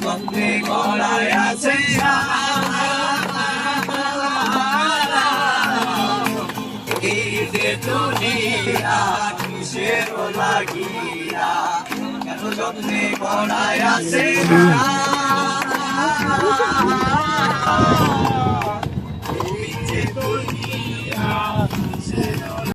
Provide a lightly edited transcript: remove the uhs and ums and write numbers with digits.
বন্দে গড়ায় আছে এই যে দুনিয়া কিসের লাগিয়া এত যত্নে গড়ায় আছে এই যে দুনিয়া কিসের